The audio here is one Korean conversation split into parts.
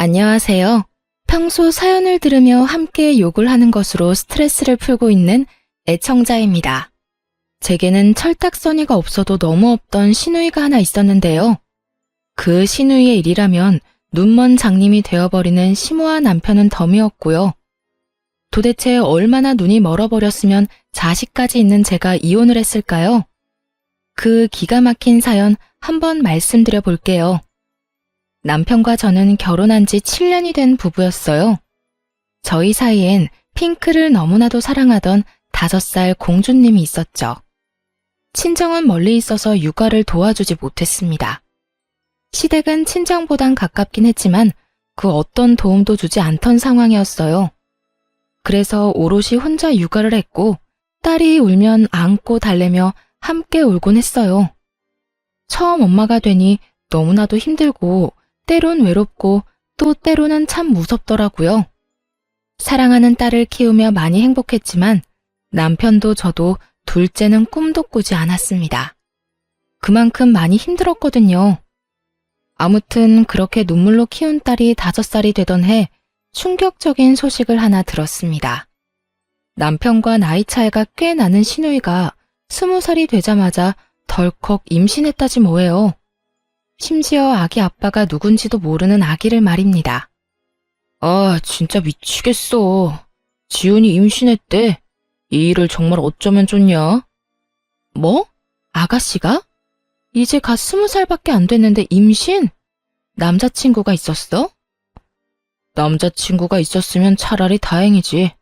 안녕하세요. 평소 사연을 들으며 함께 욕을 하는 것으로 스트레스를 풀고 있는 애청자입니다. 제게는 철딱서니가 없어도 너무 없던 시누이가 하나 있었는데요. 그 시누이의 일이라면 눈먼 장님이 되어버리는 심오한 남편은 덤이었고요. 도대체 얼마나 눈이 멀어버렸으면 자식까지 있는 제가 이혼을 했을까요? 그 기가 막힌 사연 한번 말씀드려 볼게요. 남편과 저는 결혼한 지 7년이 된 부부였어요. 저희 사이엔 핑크를 너무나도 사랑하던 5살 공주님이 있었죠. 친정은 멀리 있어서 육아를 도와주지 못했습니다. 시댁은 친정보단 가깝긴 했지만 그 어떤 도움도 주지 않던 상황이었어요. 그래서 오롯이 혼자 육아를 했고 딸이 울면 안고 달래며 함께 울곤 했어요. 처음 엄마가 되니 너무나도 힘들고 때론 외롭고 또 때로는 참 무섭더라고요. 사랑하는 딸을 키우며 많이 행복했지만 남편도 저도 둘째는 꿈도 꾸지 않았습니다. 그만큼 많이 힘들었거든요. 아무튼 그렇게 눈물로 키운 딸이 5살이 되던 해 충격적인 소식을 하나 들었습니다. 남편과 나이 차이가 꽤 나는 시누이가 20살이 되자마자 덜컥 임신했다지 뭐예요. 심지어 아기 아빠가 누군지도 모르는 아기를 말입니다. 아, 진짜 미치겠어. 지훈이 임신했대. 이 일을 정말 어쩌면 좋냐? 뭐? 아가씨가? 이제 갓 20살밖에 안 됐는데 임신? 남자친구가 있었어? 남자친구가 있었으면 차라리 다행이지.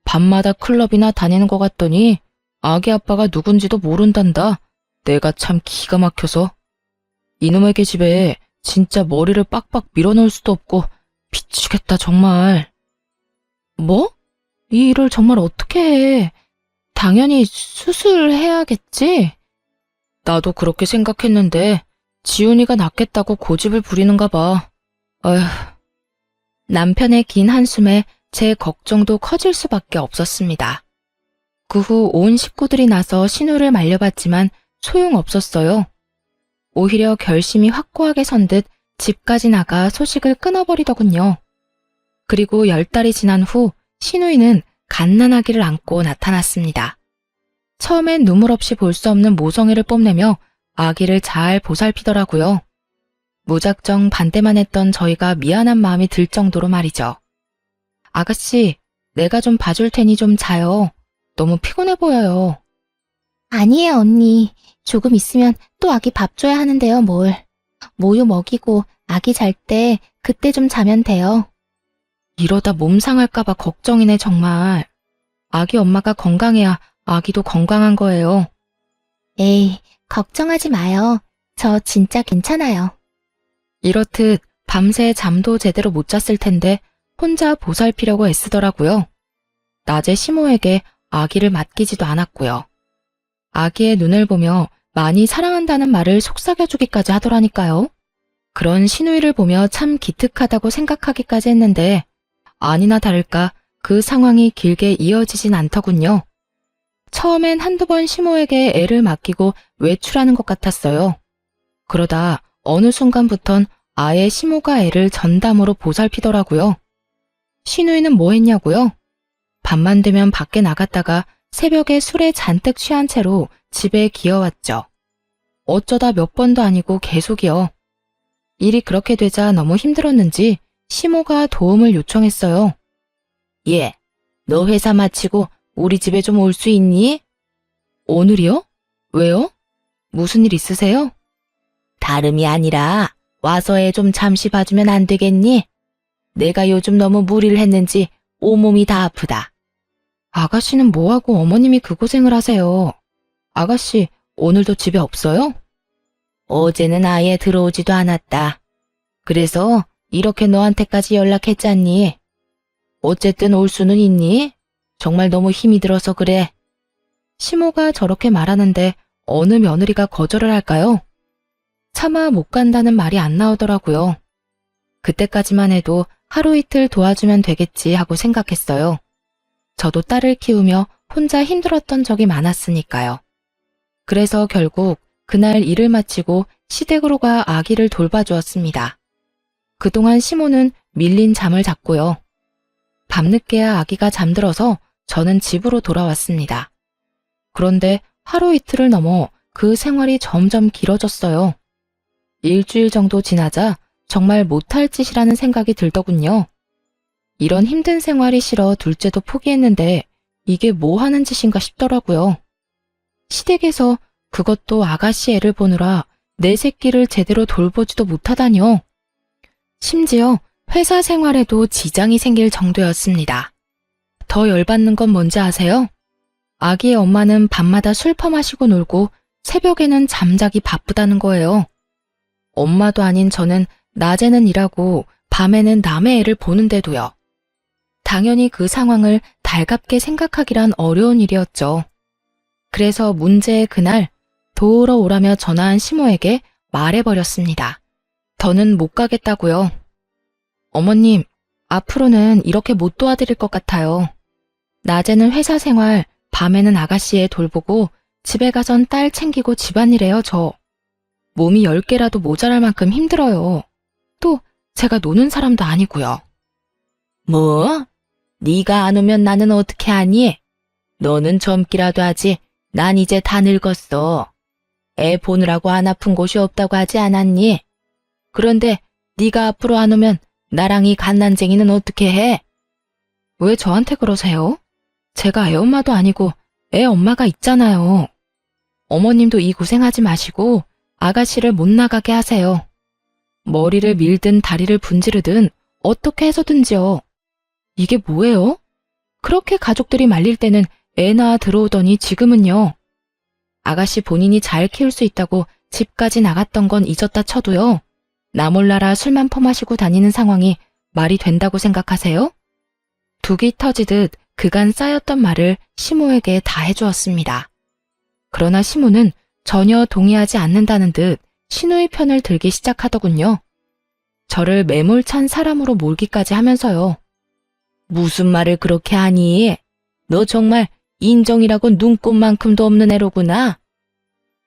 밤마다 클럽이나 다니는 것 같더니 아기 아빠가 누군지도 모른단다. 내가 참 기가 막혀서. 이놈에게 집에 진짜 머리를 빡빡 밀어넣을 수도 없고 미치겠다 정말. 뭐? 이 일을 정말 어떻게 해? 당연히 수술해야겠지? 나도 그렇게 생각했는데 지훈이가 낫겠다고 고집을 부리는가 봐. 어휴. 남편의 긴 한숨에 제 걱정도 커질 수밖에 없었습니다. 그 후 온 식구들이 나서 신우를 말려봤지만 소용없었어요. 오히려 결심이 확고하게 선 듯 집까지 나가 소식을 끊어버리더군요. 그리고 10달이 지난 후 시누이는 갓난아기를 안고 나타났습니다. 처음엔 눈물 없이 볼 수 없는 모성애를 뽐내며 아기를 잘 보살피더라고요. 무작정 반대만 했던 저희가 미안한 마음이 들 정도로 말이죠. 아가씨, 내가 좀 봐줄 테니 좀 자요. 너무 피곤해 보여요. 아니에요, 언니. 조금 있으면 또 아기 밥 줘야 하는데요, 뭘. 모유 먹이고 아기 잘 때 그때 좀 자면 돼요. 이러다 몸 상할까봐 걱정이네 정말. 아기 엄마가 건강해야 아기도 건강한 거예요. 에이, 걱정하지 마요. 저 진짜 괜찮아요. 이렇듯 밤새 잠도 제대로 못 잤을 텐데 혼자 보살피려고 애쓰더라고요. 낮에 시모에게 아기를 맡기지도 않았고요. 아기의 눈을 보며 많이 사랑한다는 말을 속삭여주기까지 하더라니까요. 그런 시누이를 보며 참 기특하다고 생각하기까지 했는데 아니나 다를까 그 상황이 길게 이어지진 않더군요. 처음엔 한두 번 시모에게 애를 맡기고 외출하는 것 같았어요. 그러다 어느 순간부턴 아예 시모가 애를 전담으로 보살피더라고요. 시누이는 뭐 했냐고요? 밤만 되면 밖에 나갔다가 새벽에 술에 잔뜩 취한 채로 집에 기어왔죠. 어쩌다 몇 번도 아니고 계속이요. 일이 그렇게 되자 너무 힘들었는지 시모가 도움을 요청했어요. 예, 너 회사 마치고 우리 집에 좀 올 수 있니? 오늘이요? 왜요? 무슨 일 있으세요? 다름이 아니라 와서 애 좀 잠시 봐주면 안 되겠니? 내가 요즘 너무 무리를 했는지 온몸이 다 아프다. 아가씨는 뭐하고 어머님이 그 고생을 하세요? 아가씨, 오늘도 집에 없어요? 어제는 아예 들어오지도 않았다. 그래서 이렇게 너한테까지 연락했잖니. 어쨌든 올 수는 있니? 정말 너무 힘이 들어서 그래. 시모가 저렇게 말하는데 어느 며느리가 거절을 할까요? 차마 못 간다는 말이 안 나오더라고요. 그때까지만 해도 하루 이틀 도와주면 되겠지 하고 생각했어요. 저도 딸을 키우며 혼자 힘들었던 적이 많았으니까요. 그래서 결국 그날 일을 마치고 시댁으로 가 아기를 돌봐주었습니다. 그동안 시모는 밀린 잠을 잤고요. 밤늦게야 아기가 잠들어서 저는 집으로 돌아왔습니다. 그런데 하루 이틀을 넘어 그 생활이 점점 길어졌어요. 일주일 정도 지나자 정말 못할 짓이라는 생각이 들더군요. 이런 힘든 생활이 싫어 둘째도 포기했는데 이게 뭐 하는 짓인가 싶더라고요. 시댁에서 그것도 아가씨 애를 보느라 내 새끼를 제대로 돌보지도 못하다뇨. 심지어 회사 생활에도 지장이 생길 정도였습니다. 더 열받는 건 뭔지 아세요? 아기의 엄마는 밤마다 술 퍼마시고 놀고 새벽에는 잠자기 바쁘다는 거예요. 엄마도 아닌 저는 낮에는 일하고 밤에는 남의 애를 보는데도요. 당연히 그 상황을 달갑게 생각하기란 어려운 일이었죠. 그래서 문제의 그날 도우러 오라며 전화한 시모에게 말해버렸습니다. 더는 못 가겠다고요. 어머님, 앞으로는 이렇게 못 도와드릴 것 같아요. 낮에는 회사 생활, 밤에는 아가씨 애 돌보고 집에 가선 딸 챙기고 집안일해요, 저. 몸이 10개라도 모자랄 만큼 힘들어요. 또 제가 노는 사람도 아니고요. 뭐? 네가 안 오면 나는 어떻게 하니? 너는 젊기라도 하지. 난 이제 다 늙었어. 애 보느라고 안 아픈 곳이 없다고 하지 않았니? 그런데 네가 앞으로 안 오면 나랑 이 갓난쟁이는 어떻게 해? 왜 저한테 그러세요? 제가 애 엄마도 아니고 애 엄마가 있잖아요. 어머님도 이 고생하지 마시고 아가씨를 못 나가게 하세요. 머리를 밀든 다리를 분지르든 어떻게 해서든지요. 이게 뭐예요? 그렇게 가족들이 말릴 때는 애 낳아 들어오더니 지금은요. 아가씨 본인이 잘 키울 수 있다고 집까지 나갔던 건 잊었다 쳐도요. 나 몰라라 술만 퍼마시고 다니는 상황이 말이 된다고 생각하세요? 둑이 터지듯 그간 쌓였던 말을 시모에게 다 해주었습니다. 그러나 시모는 전혀 동의하지 않는다는 듯 시누이 편을 들기 시작하더군요. 저를 매몰찬 사람으로 몰기까지 하면서요. 무슨 말을 그렇게 하니? 너 정말 인정이라고 눈꼽만큼도 없는 애로구나.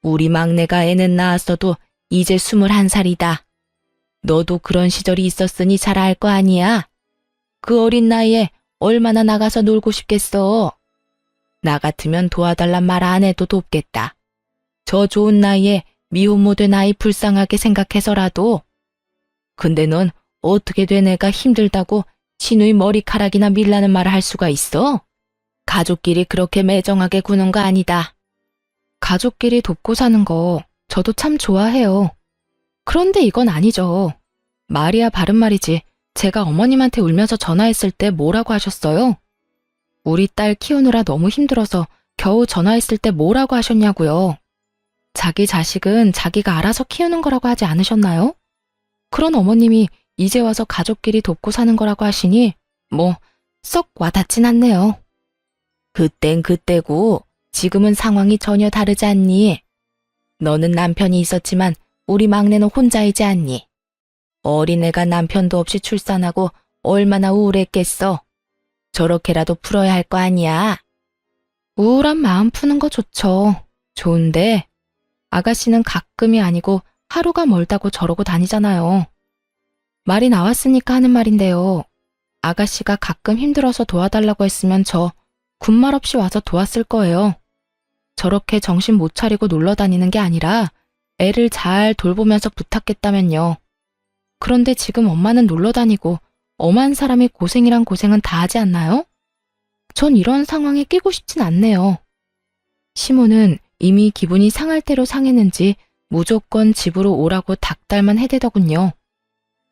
우리 막내가 애는 낳았어도 이제 21살이다. 너도 그런 시절이 있었으니 잘 알 거 아니야. 그 어린 나이에 얼마나 나가서 놀고 싶겠어. 나 같으면 도와달란 말 안 해도 돕겠다. 저 좋은 나이에 미혼모 된 아이 불쌍하게 생각해서라도. 근데 넌 어떻게 된 애가 힘들다고 시누이 머리카락이나 밀라는 말을 할 수가 있어? 가족끼리 그렇게 매정하게 구는 거 아니다. 가족끼리 돕고 사는 거 저도 참 좋아해요. 그런데 이건 아니죠. 말이야 바른 말이지. 제가 어머님한테 울면서 전화했을 때 뭐라고 하셨어요? 우리 딸 키우느라 너무 힘들어서 겨우 전화했을 때 뭐라고 하셨냐고요. 자기 자식은 자기가 알아서 키우는 거라고 하지 않으셨나요? 그런 어머님이 이제 와서 가족끼리 돕고 사는 거라고 하시니 뭐 썩 와닿진 않네요. 그땐 그때고 지금은 상황이 전혀 다르지 않니? 너는 남편이 있었지만 우리 막내는 혼자이지 않니? 어린애가 남편도 없이 출산하고 얼마나 우울했겠어. 저렇게라도 풀어야 할 거 아니야. 우울한 마음 푸는 거 좋죠. 좋은데 아가씨는 가끔이 아니고 하루가 멀다고 저러고 다니잖아요. 말이 나왔으니까 하는 말인데요. 아가씨가 가끔 힘들어서 도와달라고 했으면 저 군말 없이 와서 도왔을 거예요. 저렇게 정신 못 차리고 놀러 다니는 게 아니라 애를 잘 돌보면서 부탁했다면요. 그런데 지금 엄마는 놀러 다니고 엄한 사람이 고생이란 고생은 다 하지 않나요? 전 이런 상황에 끼고 싶진 않네요. 시모는 이미 기분이 상할 대로 상했는지 무조건 집으로 오라고 닥달만 해대더군요.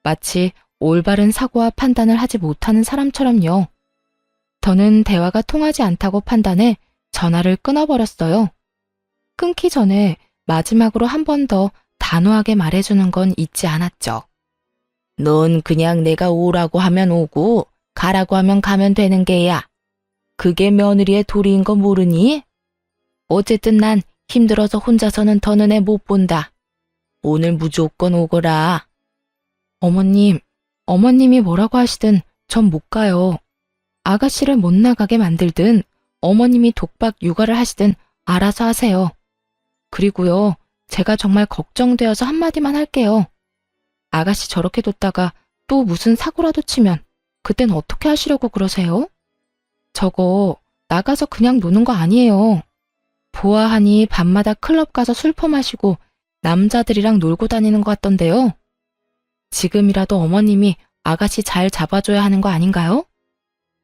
마치 올바른 사고와 판단을 하지 못하는 사람처럼요. 저는 대화가 통하지 않다고 판단해 전화를 끊어버렸어요. 끊기 전에 마지막으로 한 번 더 단호하게 말해주는 건 잊지 않았죠. 넌 그냥 내가 오라고 하면 오고 가라고 하면 가면 되는 게야. 그게 며느리의 도리인 거 모르니? 어쨌든 난 힘들어서 혼자서는 더는 애 못 본다. 오늘 무조건 오거라. 어머님이 뭐라고 하시든 전 못 가요. 아가씨를 못 나가게 만들든 어머님이 독박 육아를 하시든 알아서 하세요. 그리고요, 제가 정말 걱정되어서 한마디만 할게요. 아가씨 저렇게 뒀다가 또 무슨 사고라도 치면 그땐 어떻게 하시려고 그러세요? 저거 나가서 그냥 노는 거 아니에요. 보아하니 밤마다 클럽 가서 술 퍼마시고 남자들이랑 놀고 다니는 것 같던데요. 지금이라도 어머님이 아가씨 잘 잡아줘야 하는 거 아닌가요?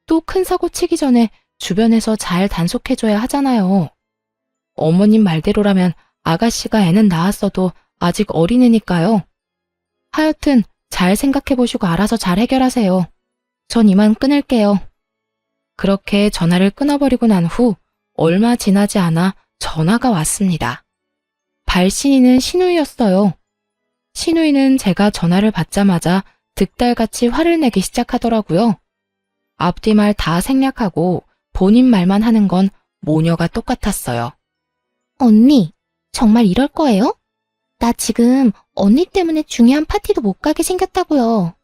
또 큰 사고 치기 전에 주변에서 잘 단속해줘야 하잖아요. 어머님 말대로라면 아가씨가 애는 낳았어도 아직 어린애니까요. 하여튼 잘 생각해보시고 알아서 잘 해결하세요. 전 이만 끊을게요. 그렇게 전화를 끊어버리고 난 후 얼마 지나지 않아 전화가 왔습니다. 발신인은 신우이였어요. 신우이는 제가 전화를 받자마자 득달같이 화를 내기 시작하더라고요. 앞뒤 말 다 생략하고 본인 말만 하는 건 모녀가 똑같았어요. 언니, 정말 이럴 거예요? 나 지금 언니 때문에 중요한 파티도 못 가게 생겼다고요.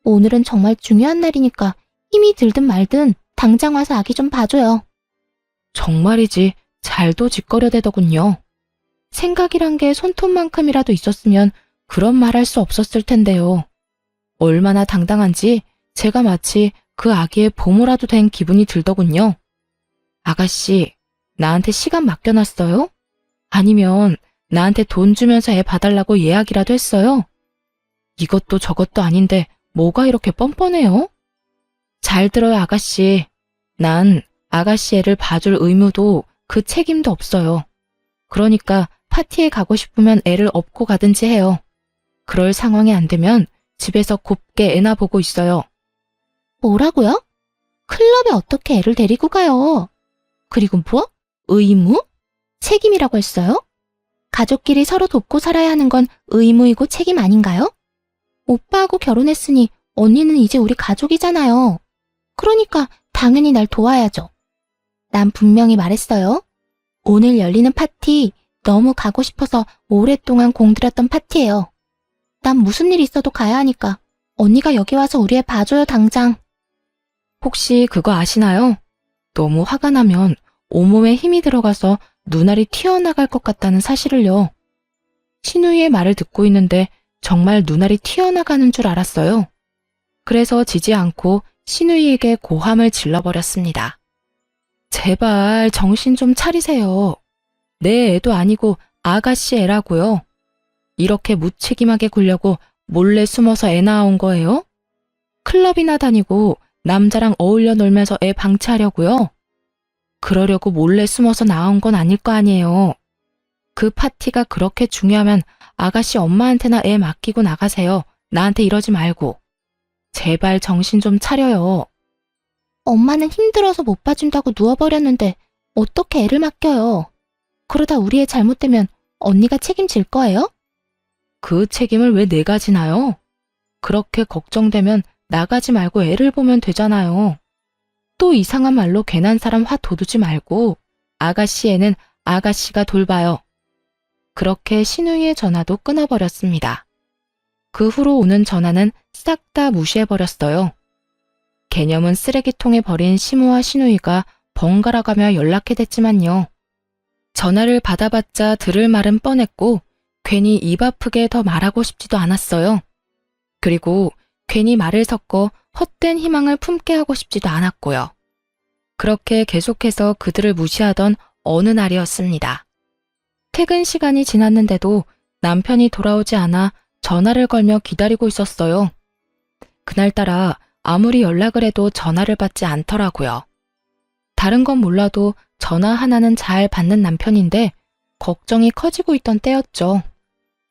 오늘은 정말 중요한 날이니까 힘이 들든 말든 당장 와서 아기 좀 봐줘요. 정말이지 잘도 짓거려대더군요. 생각이란 게 손톱만큼이라도 있었으면 그런 말 할 수 없었을 텐데요. 얼마나 당당한지 제가 마치 그 아기의 보모라도 된 기분이 들더군요. 아가씨, 나한테 시간 맡겨놨어요? 아니면 나한테 돈 주면서 애 봐달라고 예약이라도 했어요? 이것도 저것도 아닌데 뭐가 이렇게 뻔뻔해요? 잘 들어요, 아가씨. 난 아가씨 애를 봐줄 의무도 그 책임도 없어요. 그러니까 파티에 가고 싶으면 애를 업고 가든지 해요. 그럴 상황이 안 되면 집에서 곱게 애나 보고 있어요. 뭐라고요? 클럽에 어떻게 애를 데리고 가요? 그리고 뭐? 의무? 책임이라고 했어요? 가족끼리 서로 돕고 살아야 하는 건 의무이고 책임 아닌가요? 오빠하고 결혼했으니 언니는 이제 우리 가족이잖아요. 그러니까 당연히 날 도와야죠. 난 분명히 말했어요. 오늘 열리는 파티 너무 가고 싶어서 오랫동안 공들였던 파티예요. 난 무슨 일 있어도 가야 하니까 언니가 여기 와서 우리 애 봐줘요, 당장. 혹시 그거 아시나요? 너무 화가 나면 온몸에 힘이 들어가서 눈알이 튀어나갈 것 같다는 사실을요. 신우이의 말을 듣고 있는데 정말 눈알이 튀어나가는 줄 알았어요. 그래서 지지 않고 신우이에게 고함을 질러버렸습니다. 제발 정신 좀 차리세요. 내 애도 아니고 아가씨 애라고요. 이렇게 무책임하게 굴려고 몰래 숨어서 애 낳아온 거예요? 클럽이나 다니고 남자랑 어울려 놀면서 애 방치하려고요? 그러려고 몰래 숨어서 낳아온 건 아닐 거 아니에요. 그 파티가 그렇게 중요하면 아가씨 엄마한테나 애 맡기고 나가세요. 나한테 이러지 말고. 제발 정신 좀 차려요. 엄마는 힘들어서 못 봐준다고 누워버렸는데 어떻게 애를 맡겨요? 그러다 우리 애 잘못되면 언니가 책임질 거예요? 그 책임을 왜 내가 지나요? 그렇게 걱정되면 나가지 말고 애를 보면 되잖아요. 또 이상한 말로 괜한 사람 화 돋우지 말고 아가씨 애는 아가씨가 돌봐요. 그렇게 신우이의 전화도 끊어버렸습니다. 그 후로 오는 전화는 싹 다 무시해버렸어요. 개념은 쓰레기통에 버린 시모와 신우이가 번갈아가며 연락해댔지만요. 전화를 받아봤자 들을 말은 뻔했고 괜히 입 아프게 더 말하고 싶지도 않았어요. 그리고 괜히 말을 섞어 헛된 희망을 품게 하고 싶지도 않았고요. 그렇게 계속해서 그들을 무시하던 어느 날이었습니다. 퇴근 시간이 지났는데도 남편이 돌아오지 않아 전화를 걸며 기다리고 있었어요. 그날따라 아무리 연락을 해도 전화를 받지 않더라고요. 다른 건 몰라도 전화 하나는 잘 받는 남편인데 걱정이 커지고 있던 때였죠.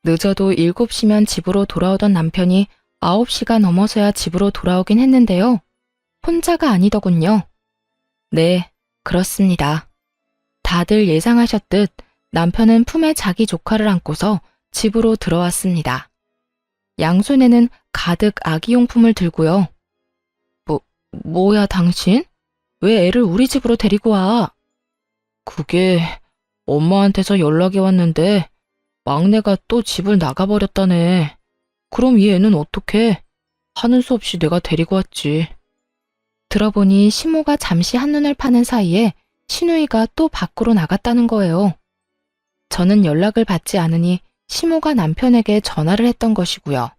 늦어도 7시면 집으로 돌아오던 남편이 9시가 넘어서야 집으로 돌아오긴 했는데요. 혼자가 아니더군요. 네, 그렇습니다. 다들 예상하셨듯 남편은 품에 자기 조카를 안고서 집으로 들어왔습니다. 양손에는 가득 아기용품을 들고요. 뭐야 당신? 왜 애를 우리 집으로 데리고 와? 그게 엄마한테서 연락이 왔는데 막내가 또 집을 나가버렸다네. 그럼 이 애는 어떡해? 하는 수 없이 내가 데리고 왔지. 들어보니 시모가 잠시 한눈을 파는 사이에 신우이가 또 밖으로 나갔다는 거예요. 저는 연락을 받지 않으니 시모가 남편에게 전화를 했던 것이고요.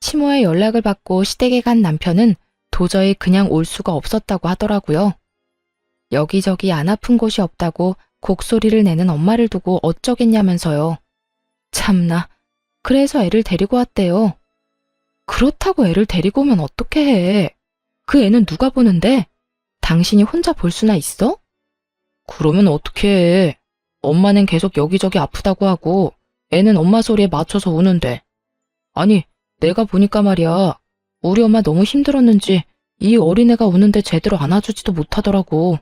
시모의 연락을 받고 시댁에 간 남편은 도저히 그냥 올 수가 없었다고 하더라고요. 여기저기 안 아픈 곳이 없다고 곡소리를 내는 엄마를 두고 어쩌겠냐면서요. 참나, 그래서 애를 데리고 왔대요. 그렇다고 애를 데리고 오면 어떻게 해? 그 애는 누가 보는데? 당신이 혼자 볼 수나 있어? 그러면 어떻게 해? 엄마는 계속 여기저기 아프다고 하고 애는 엄마 소리에 맞춰서 우는데. 아니, 내가 보니까 말이야. 우리 엄마 너무 힘들었는지 이 어린애가 우는데 제대로 안아주지도 못하더라고.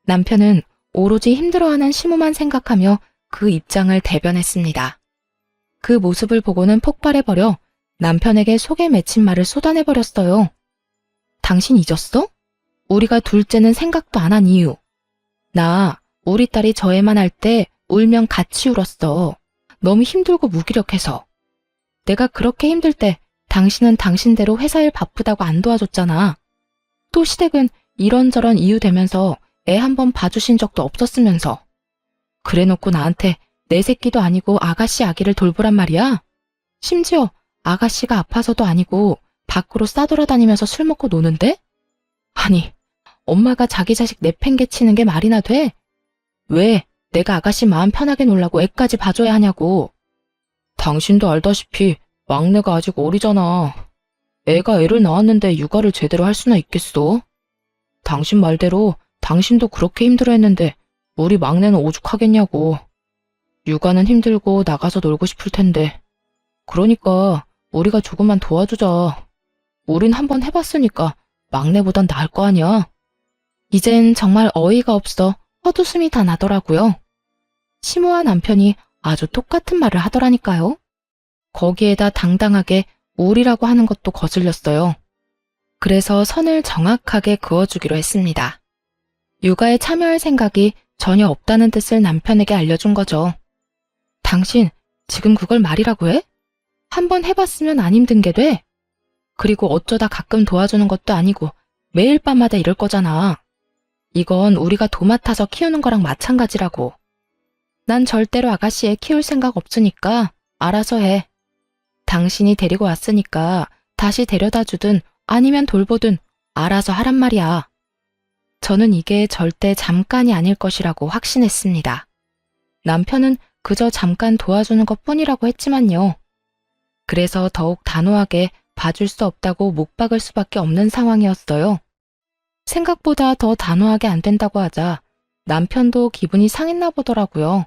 남편은 오로지 힘들어하는 시모만 생각하며 그 입장을 대변했습니다. 그 모습을 보고는 폭발해버려 남편에게 속에 맺힌 말을 쏟아내버렸어요. 당신 잊었어? 우리가 둘째는 생각도 안 한 이유. 나 우리 딸이 저 애만 할 때 울면 같이 울었어. 너무 힘들고 무기력해서. 내가 그렇게 힘들 때 당신은 당신대로 회사 일 바쁘다고 안 도와줬잖아. 또 시댁은 이런저런 이유 대면서 애 한 번 봐주신 적도 없었으면서. 그래놓고 나한테 내 새끼도 아니고 아가씨 아기를 돌보란 말이야? 심지어 아가씨가 아파서도 아니고 밖으로 싸돌아다니면서 술 먹고 노는데? 아니, 엄마가 자기 자식 내팽개치는 게 말이나 돼? 왜 내가 아가씨 마음 편하게 놀라고 애까지 봐줘야 하냐고. 당신도 알다시피 막내가 아직 어리잖아. 애가 애를 낳았는데 육아를 제대로 할 수나 있겠어? 당신 말대로 당신도 그렇게 힘들어했는데 우리 막내는 오죽하겠냐고. 육아는 힘들고 나가서 놀고 싶을 텐데. 그러니까 우리가 조금만 도와주자. 우린 한번 해봤으니까 막내보단 나을 거 아니야. 이젠 정말 어이가 없어 헛웃음이 다 나더라고요. 시모와 남편이 아주 똑같은 말을 하더라니까요. 거기에다 당당하게 우리라고 하는 것도 거슬렸어요. 그래서 선을 정확하게 그어주기로 했습니다. 육아에 참여할 생각이 전혀 없다는 뜻을 남편에게 알려준 거죠. 당신 지금 그걸 말이라고 해? 한번 해봤으면 안 힘든 게 돼? 그리고 어쩌다 가끔 도와주는 것도 아니고 매일 밤마다 이럴 거잖아. 이건 우리가 도맡아서 키우는 거랑 마찬가지라고. 난 절대로 아가씨 애 키울 생각 없으니까 알아서 해. 당신이 데리고 왔으니까 다시 데려다 주든 아니면 돌보든 알아서 하란 말이야. 저는 이게 절대 잠깐이 아닐 것이라고 확신했습니다. 남편은 그저 잠깐 도와주는 것뿐이라고 했지만요. 그래서 더욱 단호하게 봐줄 수 없다고 못 박을 수밖에 없는 상황이었어요. 생각보다 더 단호하게 안 된다고 하자 남편도 기분이 상했나 보더라고요.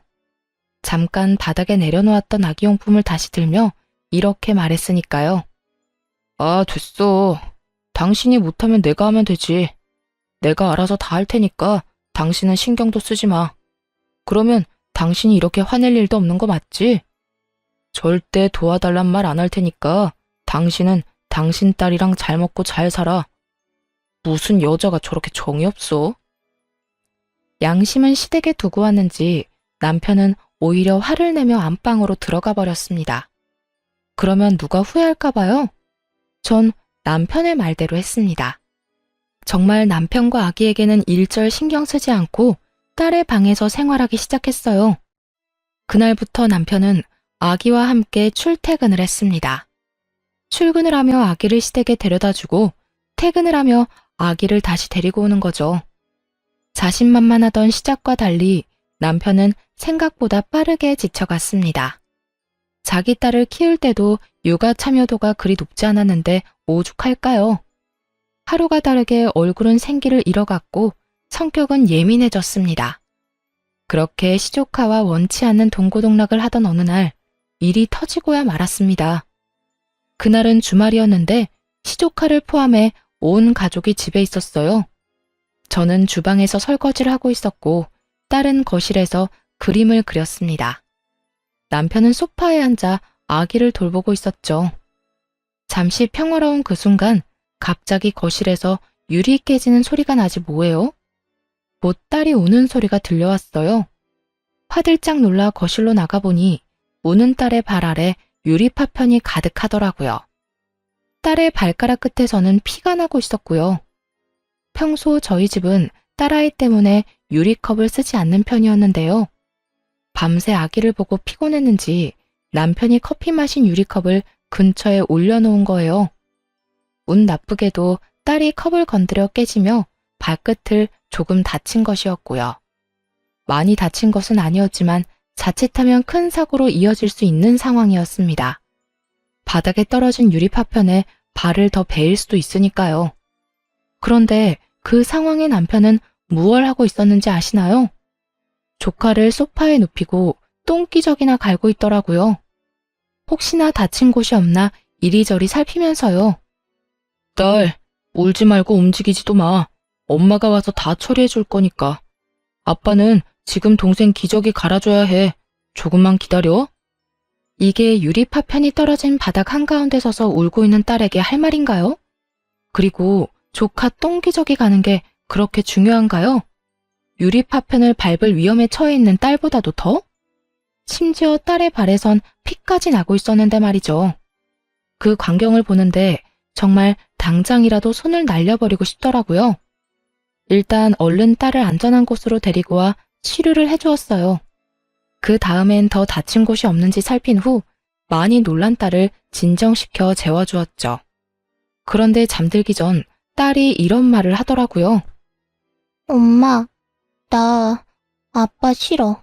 잠깐 바닥에 내려놓았던 아기용품을 다시 들며 이렇게 말했으니까요. 아, 됐어. 당신이 못하면 내가 하면 되지. 내가 알아서 다 할 테니까 당신은 신경도 쓰지 마. 그러면 당신이 이렇게 화낼 일도 없는 거 맞지? 절대 도와달란 말 안 할 테니까 당신은 당신 딸이랑 잘 먹고 잘 살아. 무슨 여자가 저렇게 정이 없어? 양심은 시댁에 두고 왔는지 남편은 오히려 화를 내며 안방으로 들어가 버렸습니다. 그러면 누가 후회할까 봐요? 전 남편의 말대로 했습니다. 정말 남편과 아기에게는 일절 신경 쓰지 않고 딸의 방에서 생활하기 시작했어요. 그날부터 남편은 아기와 함께 출퇴근을 했습니다. 출근을 하며 아기를 시댁에 데려다주고 퇴근을 하며 아기를 다시 데리고 오는 거죠. 자신만만하던 시작과 달리 남편은 생각보다 빠르게 지쳐갔습니다. 자기 딸을 키울 때도 육아 참여도가 그리 높지 않았는데 오죽할까요? 하루가 다르게 얼굴은 생기를 잃어갔고 성격은 예민해졌습니다. 그렇게 시조카와 원치 않는 동고동락을 하던 어느 날 일이 터지고야 말았습니다. 그날은 주말이었는데 시조카를 포함해 온 가족이 집에 있었어요. 저는 주방에서 설거지를 하고 있었고 딸은 거실에서 그림을 그렸습니다. 남편은 소파에 앉아 아기를 돌보고 있었죠. 잠시 평화로운 그 순간 갑자기 거실에서 유리 깨지는 소리가 나지 뭐예요? 곧 딸이 우는 소리가 들려왔어요. 화들짝 놀라 거실로 나가보니 우는 딸의 발 아래 유리 파편이 가득하더라고요. 딸의 발가락 끝에서는 피가 나고 있었고요. 평소 저희 집은 딸아이 때문에 유리컵을 쓰지 않는 편이었는데요. 밤새 아기를 보고 피곤했는지 남편이 커피 마신 유리컵을 근처에 올려놓은 거예요. 운 나쁘게도 딸이 컵을 건드려 깨지며 발끝을 조금 다친 것이었고요. 많이 다친 것은 아니었지만 자칫하면 큰 사고로 이어질 수 있는 상황이었습니다. 바닥에 떨어진 유리 파편에 발을 더 베일 수도 있으니까요. 그런데 그 상황에 남편은 무얼 하고 있었는지 아시나요? 조카를 소파에 눕히고 똥기저귀나 갈고 있더라고요. 혹시나 다친 곳이 없나 이리저리 살피면서요. 딸, 울지 말고 움직이지도 마. 엄마가 와서 다 처리해 줄 거니까. 아빠는 지금 동생 기저귀 갈아줘야 해. 조금만 기다려. 이게 유리 파편이 떨어진 바닥 한가운데 서서 울고 있는 딸에게 할 말인가요? 그리고 조카 똥기저귀 가는 게 그렇게 중요한가요? 유리 파편을 밟을 위험에 처해 있는 딸보다도 더? 심지어 딸의 발에선 피까지 나고 있었는데 말이죠. 그 광경을 보는데 정말 당장이라도 손을 날려버리고 싶더라고요. 일단 얼른 딸을 안전한 곳으로 데리고 와 치료를 해주었어요. 그 다음엔 더 다친 곳이 없는지 살핀 후 많이 놀란 딸을 진정시켜 재워주었죠. 그런데 잠들기 전 딸이 이런 말을 하더라고요. 엄마, 나 아빠 싫어.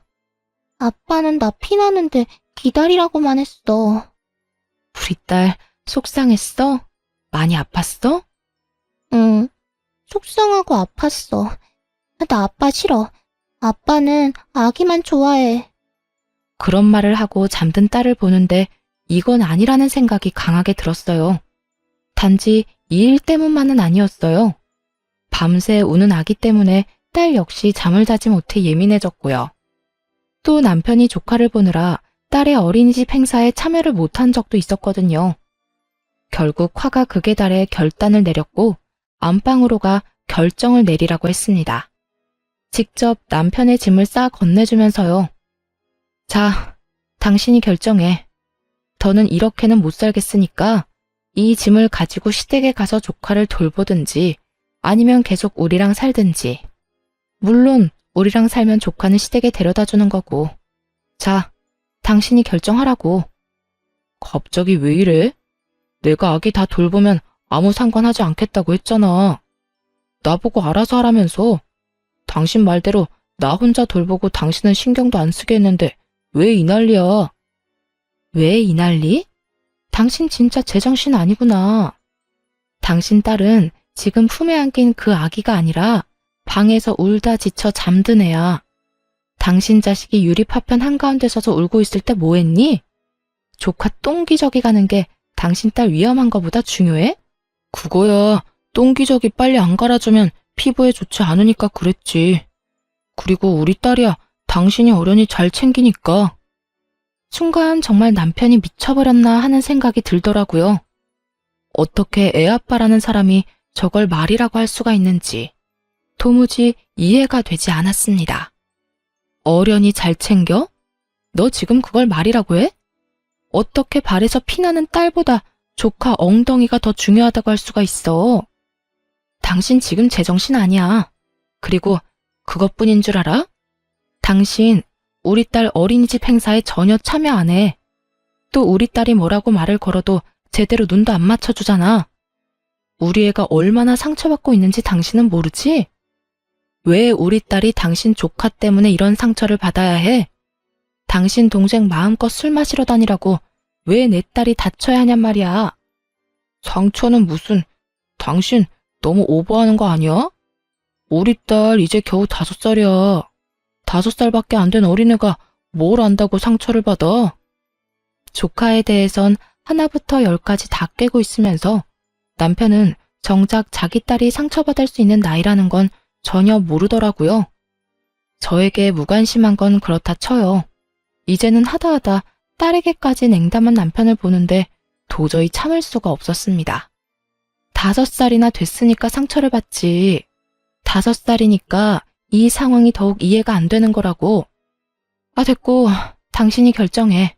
아빠는 나 피나는데 기다리라고만 했어. 우리 딸 속상했어? 많이 아팠어? 응, 속상하고 아팠어. 나 아빠 싫어. 아빠는 아기만 좋아해. 그런 말을 하고 잠든 딸을 보는데 이건 아니라는 생각이 강하게 들었어요. 단지 이 일 때문만은 아니었어요. 밤새 우는 아기 때문에 딸 역시 잠을 자지 못해 예민해졌고요. 또 남편이 조카를 보느라 딸의 어린이집 행사에 참여를 못한 적도 있었거든요. 결국 화가 극에 달해 결단을 내렸고 안방으로 가 결정을 내리라고 했습니다. 직접 남편의 짐을 싸 건네주면서요. 자, 당신이 결정해. 더는 이렇게는 못 살겠으니까 이 짐을 가지고 시댁에 가서 조카를 돌보든지 아니면 계속 우리랑 살든지. 물론 우리랑 살면 조카는 시댁에 데려다 주는 거고. 자, 당신이 결정하라고. 갑자기 왜 이래? 내가 아기 다 돌보면 아무 상관하지 않겠다고 했잖아. 나보고 알아서 하라면서. 당신 말대로 나 혼자 돌보고 당신은 신경도 안 쓰게 했는데 왜 이 난리야? 왜 이 난리? 당신 진짜 제정신 아니구나. 당신 딸은 지금 품에 안긴 그 아기가 아니라 방에서 울다 지쳐 잠든 애야. 당신 자식이 유리 파편 한가운데 서서 울고 있을 때 뭐 했니? 조카 똥기저귀 가는 게 당신 딸 위험한 거보다 중요해? 그거야. 똥기저귀 빨리 안 갈아주면 피부에 좋지 않으니까 그랬지. 그리고 우리 딸이야. 당신이 어련히 잘 챙기니까. 순간 정말 남편이 미쳐버렸나 하는 생각이 들더라고요. 어떻게 애아빠라는 사람이 저걸 말이라고 할 수가 있는지 도무지 이해가 되지 않았습니다. 어련히 잘 챙겨? 너 지금 그걸 말이라고 해? 어떻게 발에서 피나는 딸보다 조카 엉덩이가 더 중요하다고 할 수가 있어? 당신 지금 제정신 아니야. 그리고 그것뿐인 줄 알아? 당신 우리 딸 어린이집 행사에 전혀 참여 안 해. 또 우리 딸이 뭐라고 말을 걸어도 제대로 눈도 안 맞춰주잖아. 우리 애가 얼마나 상처받고 있는지 당신은 모르지? 왜 우리 딸이 당신 조카 때문에 이런 상처를 받아야 해? 당신 동생 마음껏 술 마시러 다니라고 왜 내 딸이 다쳐야 하냔 말이야. 상처는 무슨, 당신 너무 오버하는 거 아니야? 우리 딸 이제 겨우 5살이야. 5살밖에 안 된 어린애가 뭘 안다고 상처를 받아? 조카에 대해선 하나부터 10까지 다 꿰고 있으면서 남편은 정작 자기 딸이 상처받을 수 있는 나이라는 건 전혀 모르더라고요. 저에게 무관심한 건 그렇다 쳐요. 이제는 하다하다 딸에게까지 냉담한 남편을 보는데 도저히 참을 수가 없었습니다. 5살이나 됐으니까 상처를 받지. 5살이니까 이 상황이 더욱 이해가 안 되는 거라고. 아, 됐고, 당신이 결정해.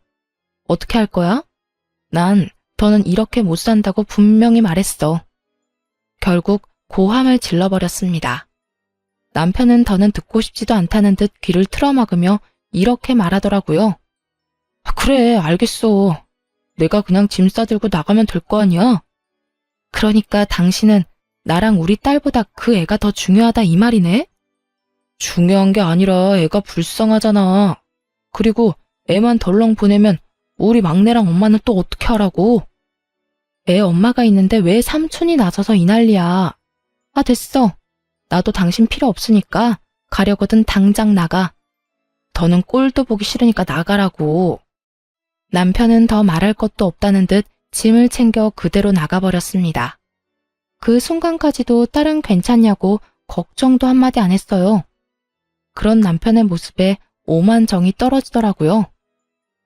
어떻게 할 거야? 난 더는 이렇게 못 산다고 분명히 말했어. 결국 고함을 질러버렸습니다. 남편은 더는 듣고 싶지도 않다는 듯 귀를 틀어막으며 이렇게 말하더라고요. 아, 그래, 알겠어. 내가 그냥 짐 싸들고 나가면 될 거 아니야? 그러니까 당신은 나랑 우리 딸보다 그 애가 더 중요하다 이 말이네? 중요한 게 아니라 애가 불쌍하잖아. 그리고 애만 덜렁 보내면 우리 막내랑 엄마는 또 어떻게 하라고? 애 엄마가 있는데 왜 삼촌이 나서서 이 난리야. 아, 됐어. 나도 당신 필요 없으니까 가려거든 당장 나가. 더는 꼴도 보기 싫으니까 나가라고. 남편은 더 말할 것도 없다는 듯 짐을 챙겨 그대로 나가버렸습니다. 그 순간까지도 딸은 괜찮냐고 걱정도 한마디 안 했어요. 그런 남편의 모습에 오만 정이 떨어지더라고요.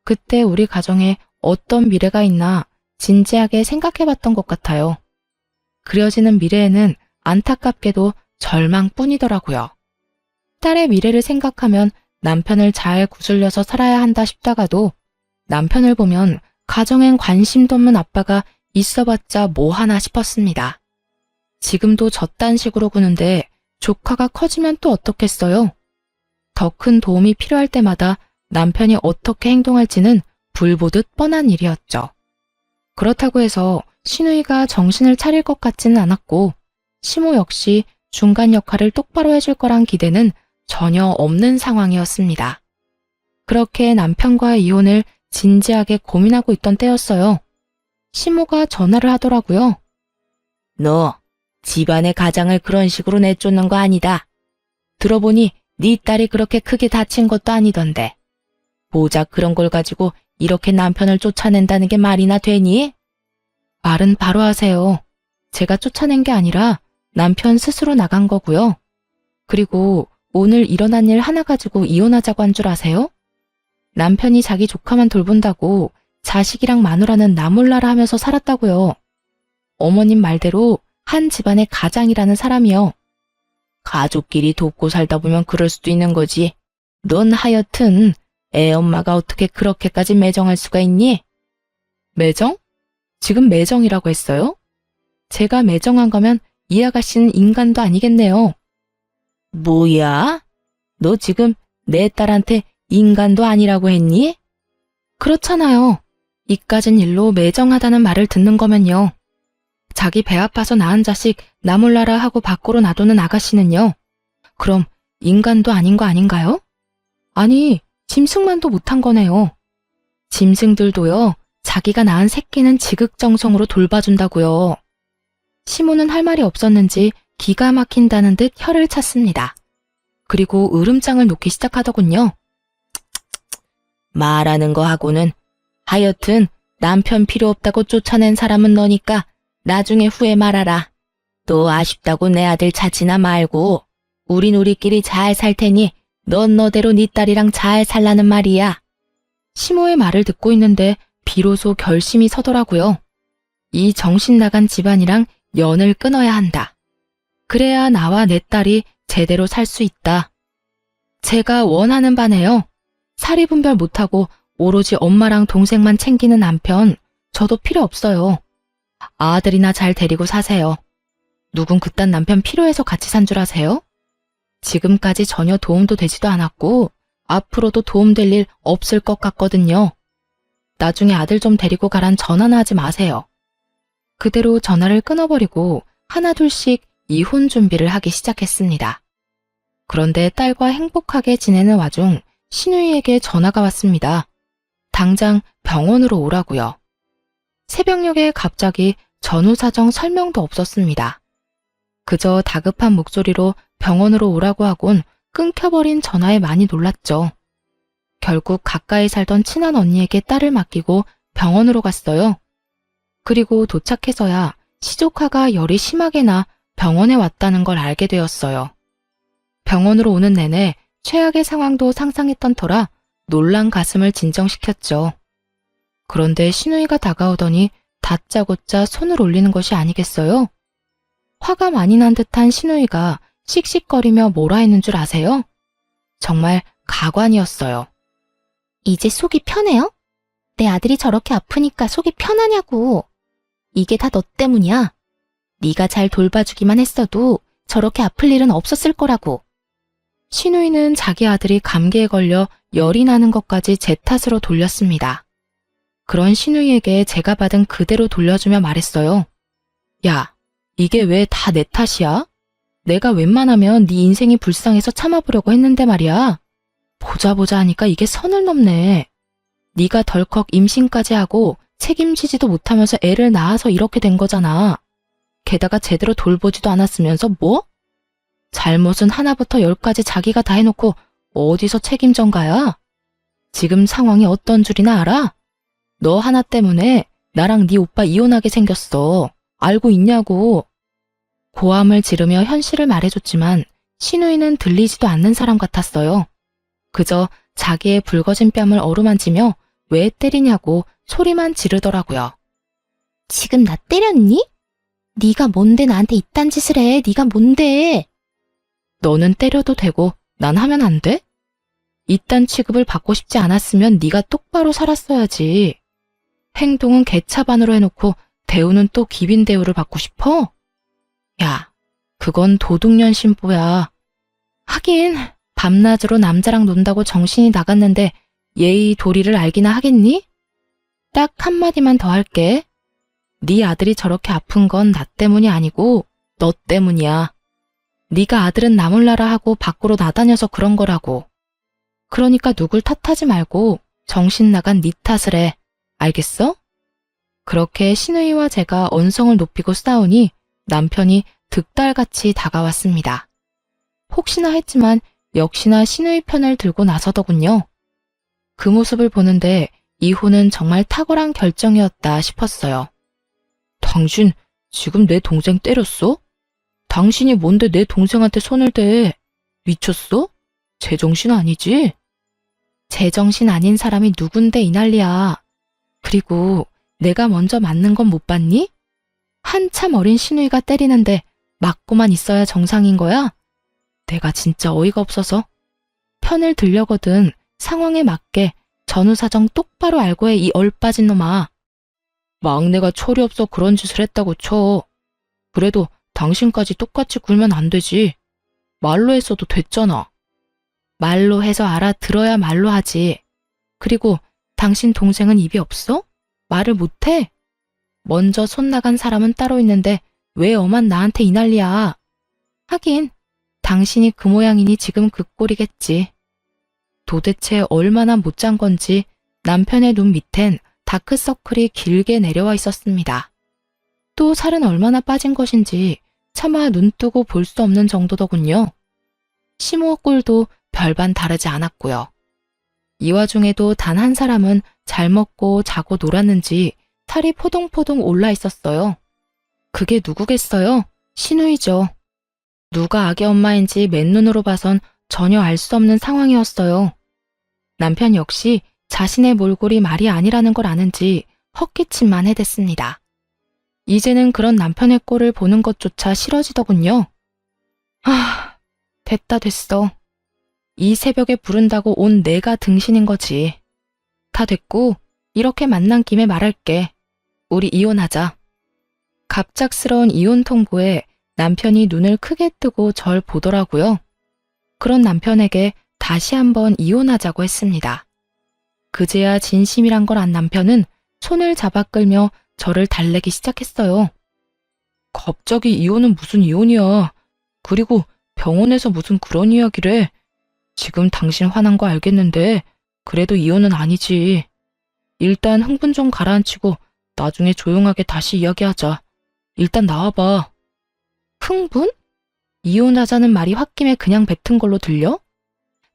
그때 우리 가정에 어떤 미래가 있나 진지하게 생각해봤던 것 같아요. 그려지는 미래에는 안타깝게도 절망뿐이더라고요. 딸의 미래를 생각하면 남편을 잘 구슬려서 살아야 한다 싶다가도 남편을 보면 가정엔 관심도 없는 아빠가 있어봤자 뭐 하나 싶었습니다. 지금도 저딴 식으로 구는데 조카가 커지면 또 어떻겠어요? 더 큰 도움이 필요할 때마다 남편이 어떻게 행동할지는 불보듯 뻔한 일이었죠. 그렇다고 해서 시누이가 정신을 차릴 것 같지는 않았고 시모 역시 중간 역할을 똑바로 해줄 거란 기대는 전혀 없는 상황이었습니다. 그렇게 남편과의 이혼을 진지하게 고민하고 있던 때였어요. 시모가 전화를 하더라고요. 너 집안의 가장을 그런 식으로 내쫓는 거 아니다. 들어보니 네 딸이 그렇게 크게 다친 것도 아니던데. 고작 그런 걸 가지고 이렇게 남편을 쫓아낸다는 게 말이나 되니? 말은 바로 하세요. 제가 쫓아낸 게 아니라 남편 스스로 나간 거고요. 그리고 오늘 일어난 일 하나 가지고 이혼하자고 한 줄 아세요? 남편이 자기 조카만 돌본다고 자식이랑 마누라는 나 몰라라 하면서 살았다고요. 어머님 말대로 한 집안의 가장이라는 사람이요. 가족끼리 돕고 살다 보면 그럴 수도 있는 거지. 넌 하여튼 애 엄마가 어떻게 그렇게까지 매정할 수가 있니? 매정? 지금 매정이라고 했어요? 제가 매정한 거면 이 아가씨는 인간도 아니겠네요. 뭐야? 너 지금 내 딸한테 인간도 아니라고 했니? 그렇잖아요. 이까진 일로 매정하다는 말을 듣는 거면요. 자기 배 아파서 낳은 자식 나 몰라라 하고 밖으로 놔두는 아가씨는요. 그럼 인간도 아닌 거 아닌가요? 아니, 짐승만도 못한 거네요. 짐승들도요, 자기가 낳은 새끼는 지극정성으로 돌봐준다고요. 시모는 할 말이 없었는지 기가 막힌다는 듯 혀를 찼습니다. 그리고 으름장을 놓기 시작하더군요. 말하는 거 하고는 하여튼 남편 필요 없다고 쫓아낸 사람은 너니까 나중에 후회 말아라. 또 아쉽다고 내 아들 찾지나 말고 우린 우리끼리 잘 살 테니 넌 너대로 네 딸이랑 잘 살라는 말이야. 시모의 말을 듣고 있는데 비로소 결심이 서더라고요. 이 정신 나간 집안이랑 연을 끊어야 한다. 그래야 나와 내 딸이 제대로 살 수 있다. 제가 원하는 바네요. 사리 분별 못하고 오로지 엄마랑 동생만 챙기는 남편, 저도 필요 없어요. 아들이나 잘 데리고 사세요. 누군 그딴 남편 필요해서 같이 산 줄 아세요? 지금까지 전혀 도움도 되지도 않았고 앞으로도 도움될 일 없을 것 같거든요. 나중에 아들 좀 데리고 가란 전화나 하지 마세요. 그대로 전화를 끊어버리고 하나둘씩 이혼 준비를 하기 시작했습니다. 그런데 딸과 행복하게 지내는 와중 시누이에게 전화가 왔습니다. 당장 병원으로 오라고요. 새벽녘에 갑자기 전후 사정 설명도 없었습니다. 그저 다급한 목소리로 병원으로 오라고 하곤 끊겨버린 전화에 많이 놀랐죠. 결국 가까이 살던 친한 언니에게 딸을 맡기고 병원으로 갔어요. 그리고 도착해서야 시조카가 열이 심하게 나 병원에 왔다는 걸 알게 되었어요. 병원으로 오는 내내 최악의 상황도 상상했던 터라 놀란 가슴을 진정시켰죠. 그런데 시누이가 다가오더니 다짜고짜 손을 올리는 것이 아니겠어요? 화가 많이 난 듯한 시누이가 씩씩거리며 뭐라 했는 줄 아세요? 정말 가관이었어요. 이제 속이 편해요? 내 아들이 저렇게 아프니까 속이 편하냐고. 이게 다 너 때문이야. 네가 잘 돌봐주기만 했어도 저렇게 아플 일은 없었을 거라고. 시누이는 자기 아들이 감기에 걸려 열이 나는 것까지 제 탓으로 돌렸습니다. 그런 신우이에게 제가 받은 그대로 돌려주며 말했어요. 야, 이게 왜 다 내 탓이야? 내가 웬만하면 네 인생이 불쌍해서 참아보려고 했는데 말이야. 보자 하니까 이게 선을 넘네. 네가 덜컥 임신까지 하고 책임지지도 못하면서 애를 낳아서 이렇게 된 거잖아. 게다가 제대로 돌보지도 않았으면서 뭐? 잘못은 하나부터 열까지 자기가 다 해놓고 어디서 책임전가야? 지금 상황이 어떤 줄이나 알아? 너 하나 때문에 나랑 네 오빠 이혼하게 생겼어. 알고 있냐고. 고함을 지르며 현실을 말해줬지만 신우이는 들리지도 않는 사람 같았어요. 그저 자기의 붉어진 뺨을 어루만지며 왜 때리냐고 소리만 지르더라고요. 지금 나 때렸니? 네가 뭔데 나한테 이딴 짓을 해? 네가 뭔데? 너는 때려도 되고 난 하면 안 돼? 이딴 취급을 받고 싶지 않았으면 네가 똑바로 살았어야지. 행동은 개차반으로 해놓고 대우는 또 기빈 대우를 받고 싶어? 야, 그건 도둑년 신보야. 하긴 밤낮으로 남자랑 논다고 정신이 나갔는데 예의 도리를 알기나 하겠니? 딱 한마디만 더 할게. 네 아들이 저렇게 아픈 건 나 때문이 아니고 너 때문이야. 네가 아들은 나 몰라라 하고 밖으로 나다녀서 그런 거라고. 그러니까 누굴 탓하지 말고 정신 나간 네 탓을 해. 알겠어? 그렇게 신우이와 제가 언성을 높이고 싸우니 남편이 득달같이 다가왔습니다. 혹시나 했지만 역시나 신우이 편을 들고 나서더군요. 그 모습을 보는데 이혼은 정말 탁월한 결정이었다 싶었어요. 당신 지금 내 동생 때렸어? 당신이 뭔데 내 동생한테 손을 대? 미쳤어? 제정신 아니지? 제정신 아닌 사람이 누군데 이 난리야. 그리고 내가 먼저 맞는 건 못 봤니? 한참 어린 신우이가 때리는데 맞고만 있어야 정상인 거야? 내가 진짜 어이가 없어서 편을 들려거든. 상황에 맞게 전후사정 똑바로 알고 해, 이 얼빠진 놈아. 막내가 철이 없어 그런 짓을 했다고 쳐. 그래도 당신까지 똑같이 굴면 안 되지. 말로 했어도 됐잖아. 말로 해서 알아들어야 말로 하지. 그리고 당신 동생은 입이 없어? 말을 못해? 먼저 손 나간 사람은 따로 있는데 왜 엄한 나한테 이 난리야. 하긴 당신이 그 모양이니 지금 그 꼴이겠지. 도대체 얼마나 못 잔 건지 남편의 눈 밑엔 다크서클이 길게 내려와 있었습니다. 또 살은 얼마나 빠진 것인지 차마 눈 뜨고 볼 수 없는 정도더군요. 시모 꼴도 별반 다르지 않았고요. 이 와중에도 단 한 사람은 잘 먹고 자고 놀았는지 살이 포동포동 올라 있었어요. 그게 누구겠어요? 신우이죠. 누가 아기 엄마인지 맨눈으로 봐선 전혀 알 수 없는 상황이었어요. 남편 역시 자신의 몰골이 말이 아니라는 걸 아는지 헛기침만 해댔습니다. 이제는 그런 남편의 꼴을 보는 것조차 싫어지더군요. 됐어. 이 새벽에 부른다고 온 내가 등신인 거지. 다 됐고 이렇게 만난 김에 말할게. 우리 이혼하자. 갑작스러운 이혼 통보에 남편이 눈을 크게 뜨고 절 보더라고요. 그런 남편에게 다시 한번 이혼하자고 했습니다. 그제야 진심이란 걸 안 남편은 손을 잡아 끌며 저를 달래기 시작했어요. 갑자기 이혼은 무슨 이혼이야. 그리고 병원에서 무슨 그런 이야기를 해. 지금 당신 화난 거 알겠는데 그래도 이혼은 아니지. 일단 흥분 좀 가라앉히고 나중에 조용하게 다시 이야기하자. 일단 나와봐. 흥분? 이혼하자는 말이 홧김에 그냥 뱉은 걸로 들려?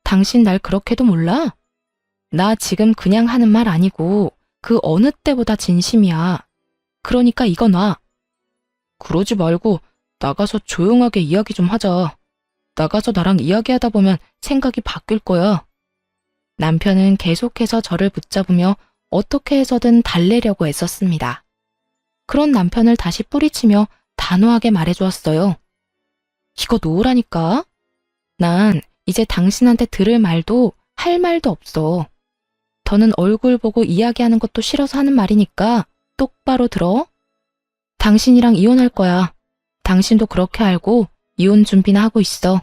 당신 날 그렇게도 몰라? 나 지금 그냥 하는 말 아니고 그 어느 때보다 진심이야. 그러니까 이거 놔. 그러지 말고 나가서 조용하게 이야기 좀 하자. 나가서 나랑 이야기하다 보면 생각이 바뀔 거야. 남편은 계속해서 저를 붙잡으며 어떻게 해서든 달래려고 애썼습니다. 그런 남편을 다시 뿌리치며 단호하게 말해주었어요. 이거 놓으라니까. 난 이제 당신한테 들을 말도 할 말도 없어. 더는 얼굴 보고 이야기하는 것도 싫어서 하는 말이니까 똑바로 들어. 당신이랑 이혼할 거야. 당신도 그렇게 알고 이혼 준비나 하고 있어.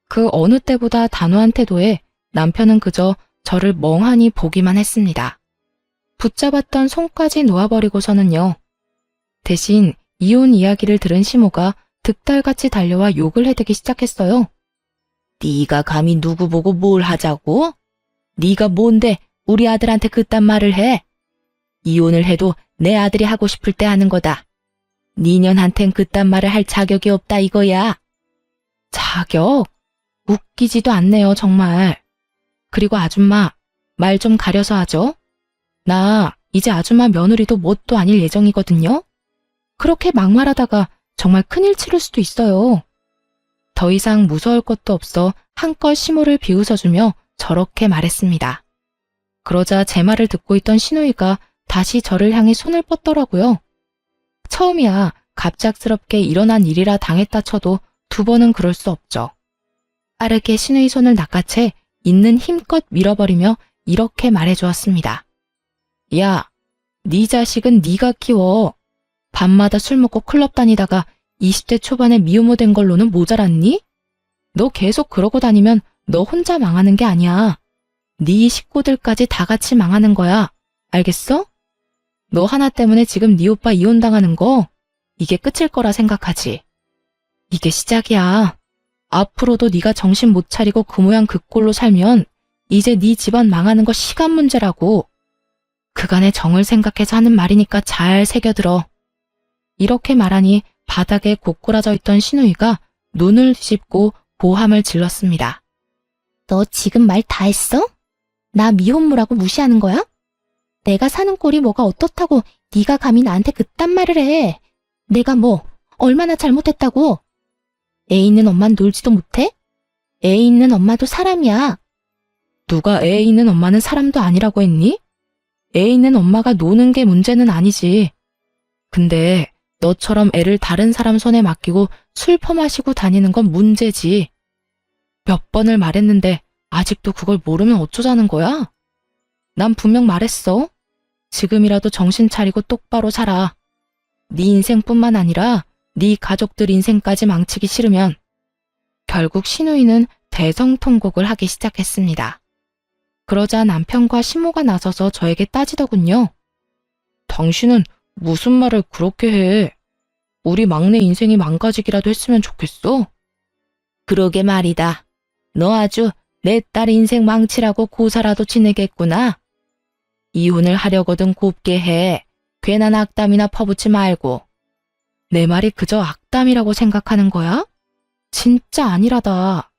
그 어느 때보다 단호한 태도에 남편은 그저 저를 멍하니 보기만 했습니다. 붙잡았던 손까지 놓아버리고서는요. 대신 이혼 이야기를 들은 시모가 득달같이 달려와 욕을 해대기 시작했어요. 네가 감히 누구 보고 뭘 하자고? 네가 뭔데 우리 아들한테 그딴 말을 해? 이혼을 해도 내 아들이 하고 싶을 때 하는 거다. 니년한텐 그딴 말을 할 자격이 없다 이거야. 자격? 웃기지도 않네요, 정말. 그리고 아줌마, 말 좀 가려서 하죠. 나 이제 아줌마 며느리도 뭣도 아닐 예정이거든요. 그렇게 막말하다가 정말 큰일 치를 수도 있어요. 더 이상 무서울 것도 없어 한껏 시모를 비웃어주며 저렇게 말했습니다. 그러자 제 말을 듣고 있던 시누이가 다시 저를 향해 손을 뻗더라고요. 처음이야 갑작스럽게 일어난 일이라 당했다 쳐도 두 번은 그럴 수 없죠. 빠르게 시누이 손을 낚아채 있는 힘껏 밀어버리며 이렇게 말해주었습니다. 야, 네 자식은 네가 키워. 밤마다 술 먹고 클럽 다니다가 20대 초반에 미혼모 된 걸로는 모자랐니? 너 계속 그러고 다니면 너 혼자 망하는 게 아니야. 네 식구들까지 다 같이 망하는 거야. 알겠어? 너 하나 때문에 지금 네 오빠 이혼당하는 거 이게 끝일 거라 생각하지. 이게 시작이야. 앞으로도 네가 정신 못 차리고 그 모양 그 꼴로 살면 이제 네 집안 망하는 거 시간 문제라고. 그간의 정을 생각해서 하는 말이니까 잘 새겨들어. 이렇게 말하니 바닥에 고꾸라져 있던 시누이가 눈을 뒤집고 고함을 질렀습니다. 너 지금 말 다 했어? 나 미혼모라고 무시하는 거야? 내가 사는 꼴이 뭐가 어떻다고 네가 감히 나한테 그딴 말을 해. 내가 뭐 얼마나 잘못했다고. 애 있는 엄만 놀지도 못해? 애 있는 엄마도 사람이야. 누가 애 있는 엄마는 사람도 아니라고 했니? 애 있는 엄마가 노는 게 문제는 아니지. 근데 너처럼 애를 다른 사람 손에 맡기고 술 퍼마시고 다니는 건 문제지. 몇 번을 말했는데 아직도 그걸 모르면 어쩌자는 거야? 난 분명 말했어. 지금이라도 정신 차리고 똑바로 살아. 네 인생뿐만 아니라 네 가족들 인생까지 망치기 싫으면. 결국 시누이는 대성통곡을 하기 시작했습니다. 그러자 남편과 시모가 나서서 저에게 따지더군요. 당신은 무슨 말을 그렇게 해? 우리 막내 인생이 망가지기라도 했으면 좋겠어? 그러게 말이다. 너 아주 내 딸 인생 망치라고 고사라도 지내겠구나. 이혼을 하려거든 곱게 해. 괜한 악담이나 퍼붓지 말고. 내 말이 그저 악담이라고 생각하는 거야? 진짜 아니라다.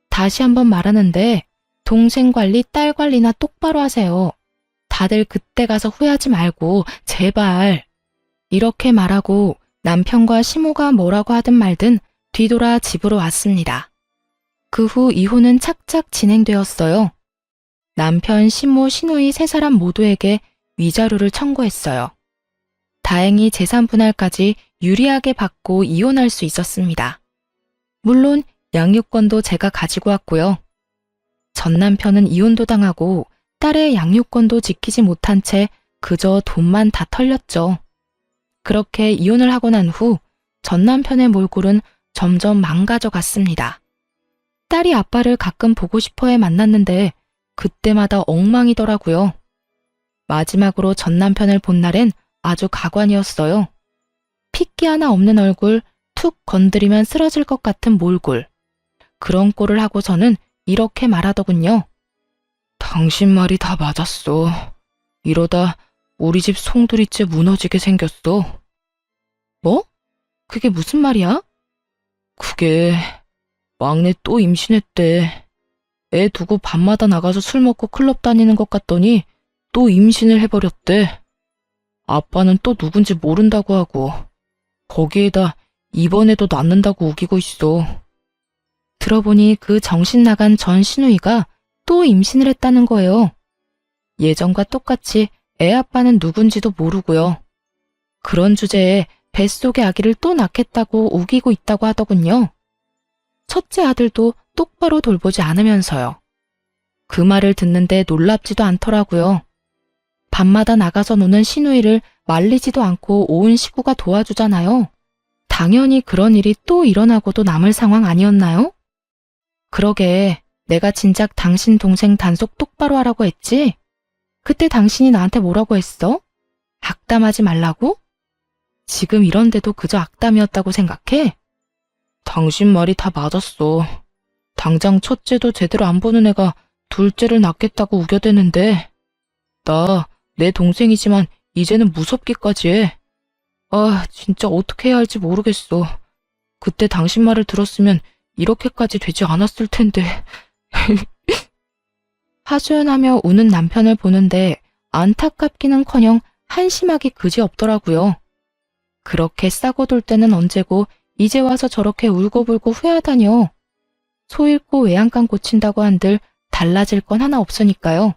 다시 한번 말하는데 동생 관리, 딸 관리나 똑바로 하세요. 다들 그때 가서 후회하지 말고 제발. 이렇게 말하고 남편과 시모가 뭐라고 하든 말든 뒤돌아 집으로 왔습니다. 그 후 이혼은 착착 진행되었어요. 남편, 시모, 시누이 세 사람 모두에게 위자료를 청구했어요. 다행히 재산 분할까지 유리하게 받고 이혼할 수 있었습니다. 물론 양육권도 제가 가지고 왔고요. 전 남편은 이혼도 당하고 딸의 양육권도 지키지 못한 채 그저 돈만 다 털렸죠. 그렇게 이혼을 하고 난 후 전 남편의 몰골은 점점 망가져 갔습니다. 딸이 아빠를 가끔 보고 싶어해 만났는데 그때마다 엉망이더라고요. 마지막으로 전 남편을 본 날엔 아주 가관이었어요. 핏기 하나 없는 얼굴, 툭 건드리면 쓰러질 것 같은 몰골. 그런 꼴을 하고서는 이렇게 말하더군요. 당신 말이 다 맞았어. 이러다 우리 집 송두리째 무너지게 생겼어. 뭐? 그게 무슨 말이야? 그게 막내 또 임신했대. 애 두고 밤마다 나가서 술 먹고 클럽 다니는 것 같더니 또 임신을 해버렸대. 아빠는 또 누군지 모른다고 하고 거기에다 이번에도 낳는다고 우기고 있어. 들어보니 그 정신 나간 전 시누이가 또 임신을 했다는 거예요. 예전과 똑같이 애 아빠는 누군지도 모르고요. 그런 주제에 뱃속의 아기를 또 낳겠다고 우기고 있다고 하더군요. 첫째 아들도 똑바로 돌보지 않으면서요. 그 말을 듣는데 놀랍지도 않더라고요. 밤마다 나가서 노는 시누이를 말리지도 않고 온 식구가 도와주잖아요. 당연히 그런 일이 또 일어나고도 남을 상황 아니었나요? 그러게 내가 진작 당신 동생 단속 똑바로 하라고 했지? 그때 당신이 나한테 뭐라고 했어? 악담하지 말라고? 지금 이런데도 그저 악담이었다고 생각해? 당신 말이 다 맞았어. 당장 첫째도 제대로 안 보는 애가 둘째를 낳겠다고 우겨대는데 나 내 동생이지만 이제는 무섭기까지 해. 아, 진짜 어떻게 해야 할지 모르겠어. 그때 당신 말을 들었으면 이렇게까지 되지 않았을 텐데. 하소연하며 우는 남편을 보는데 안타깝기는커녕 한심하기 그지없더라고요. 그렇게 싸고 돌 때는 언제고 이제 와서 저렇게 울고불고 후회하다뇨. 소 잃고 외양간 고친다고 한들 달라질 건 하나 없으니까요.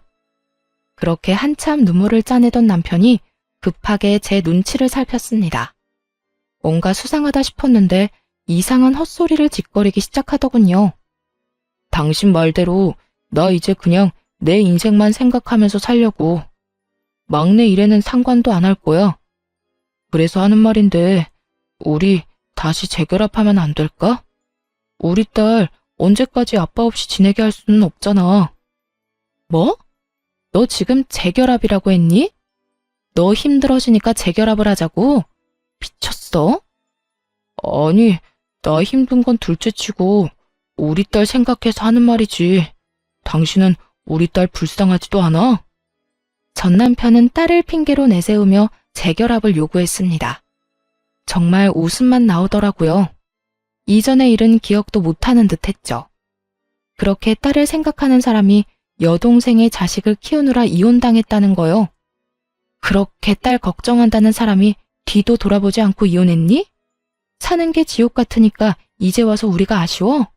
그렇게 한참 눈물을 짜내던 남편이 급하게 제 눈치를 살폈습니다. 뭔가 수상하다 싶었는데 이상한 헛소리를 짓거리기 시작하더군요. 당신 말대로 나 이제 그냥 내 인생만 생각하면서 살려고. 막내 일에는 상관도 안 할 거야. 그래서 하는 말인데 우리 다시 재결합하면 안 될까? 우리 딸 언제까지 아빠 없이 지내게 할 수는 없잖아. 뭐? 너 지금 재결합이라고 했니? 너 힘들어지니까 재결합을 하자고? 미쳤어? 아니, 나 힘든 건 둘째치고 우리 딸 생각해서 하는 말이지. 당신은 우리 딸 불쌍하지도 않아? 전 남편은 딸을 핑계로 내세우며 재결합을 요구했습니다. 정말 웃음만 나오더라고요. 이전의 일은 기억도 못하는 듯 했죠. 그렇게 딸을 생각하는 사람이 여동생의 자식을 키우느라 이혼당했다는 거요. 그렇게 딸 걱정한다는 사람이 뒤도 돌아보지 않고 이혼했니? 사는 게 지옥 같으니까 이제 와서 우리가 아쉬워?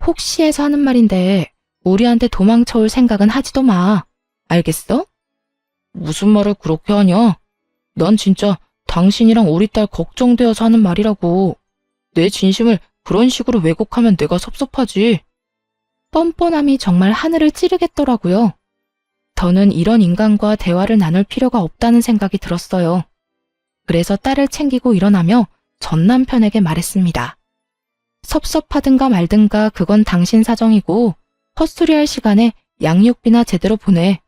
혹시 해서 하는 말인데 우리한테 도망쳐올 생각은 하지도 마. 알겠어? 무슨 말을 그렇게 하냐? 난 진짜 당신이랑 우리 딸 걱정되어서 하는 말이라고. 내 진심을 그런 식으로 왜곡하면 내가 섭섭하지. 뻔뻔함이 정말 하늘을 찌르겠더라고요. 더는 이런 인간과 대화를 나눌 필요가 없다는 생각이 들었어요. 그래서 딸을 챙기고 일어나며 전 남편에게 말했습니다. 섭섭하든가 말든가 그건 당신 사정이고 헛소리할 시간에 양육비나 제대로 보내.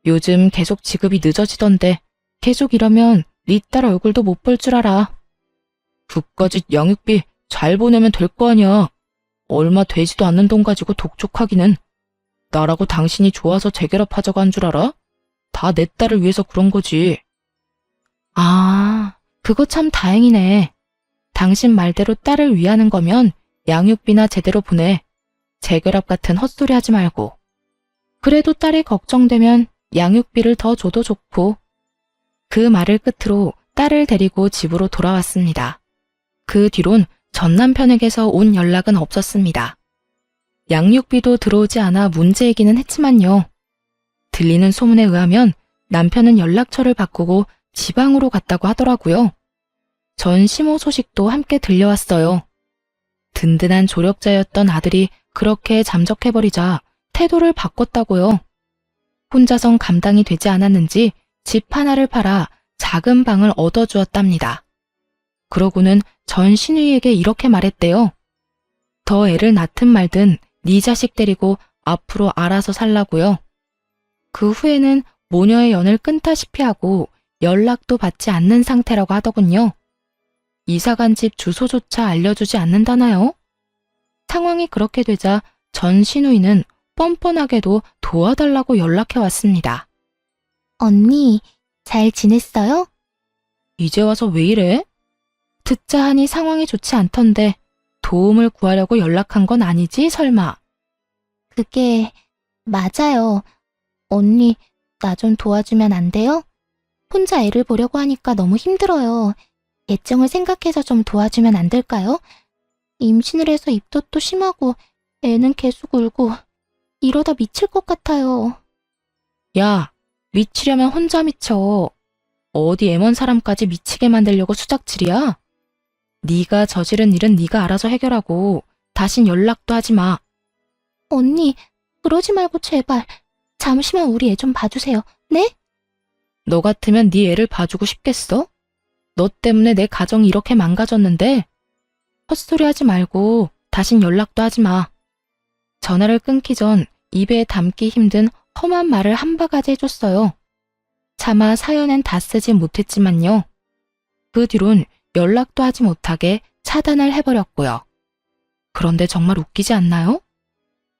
요즘 계속 지급이 늦어지던데 계속 이러면 네 딸 얼굴도 못 볼 줄 알아. 그까짓 양육비 잘 보내면 될 거 아니야. 얼마 되지도 않는 돈 가지고 독촉하기는. 나라고 당신이 좋아서 재결합하자고 한 줄 알아? 다 내 딸을 위해서 그런 거지. 아, 그거 참 다행이네. 당신 말대로 딸을 위하는 거면 양육비나 제대로 보내. 재결합 같은 헛소리 하지 말고. 그래도 딸이 걱정되면 양육비를 더 줘도 좋고. 그 말을 끝으로 딸을 데리고 집으로 돌아왔습니다. 그 뒤론 전 남편에게서 온 연락은 없었습니다. 양육비도 들어오지 않아 문제이기는 했지만요. 들리는 소문에 의하면 남편은 연락처를 바꾸고 지방으로 갔다고 하더라고요. 전 시모 소식도 함께 들려왔어요. 든든한 조력자였던 아들이 그렇게 잠적해버리자 태도를 바꿨다고요. 혼자선 감당이 되지 않았는지 집 하나를 팔아 작은 방을 얻어주었답니다. 그러고는 전 신우이에게 이렇게 말했대요. 더 애를 낳든 말든 네 자식 데리고 앞으로 알아서 살라고요. 그 후에는 모녀의 연을 끊다시피 하고 연락도 받지 않는 상태라고 하더군요. 이사간 집 주소조차 알려주지 않는다나요? 상황이 그렇게 되자 전 신우이는 뻔뻔하게도 도와달라고 연락해 왔습니다. 언니, 잘 지냈어요? 이제 와서 왜 이래? 듣자 하니 상황이 좋지 않던데 도움을 구하려고 연락한 건 아니지 설마? 그게 맞아요. 언니, 나 좀 도와주면 안 돼요? 혼자 애를 보려고 하니까 너무 힘들어요. 애정을 생각해서 좀 도와주면 안 될까요? 임신을 해서 입덧도 심하고 애는 계속 울고 이러다 미칠 것 같아요. 야, 미치려면 혼자 미쳐. 어디 애먼 사람까지 미치게 만들려고 수작질이야? 네가 저지른 일은 네가 알아서 해결하고 다신 연락도 하지 마. 언니, 그러지 말고 제발 잠시만 우리 애 좀 봐주세요. 네? 너 같으면 네 애를 봐주고 싶겠어? 너 때문에 내 가정이 이렇게 망가졌는데 헛소리 하지 말고 다신 연락도 하지 마. 전화를 끊기 전 입에 담기 힘든 험한 말을 한 바가지 해줬어요. 차마 사연엔 다 쓰지 못했지만요. 그 뒤론 연락도 하지 못하게 차단을 해버렸고요. 그런데 정말 웃기지 않나요?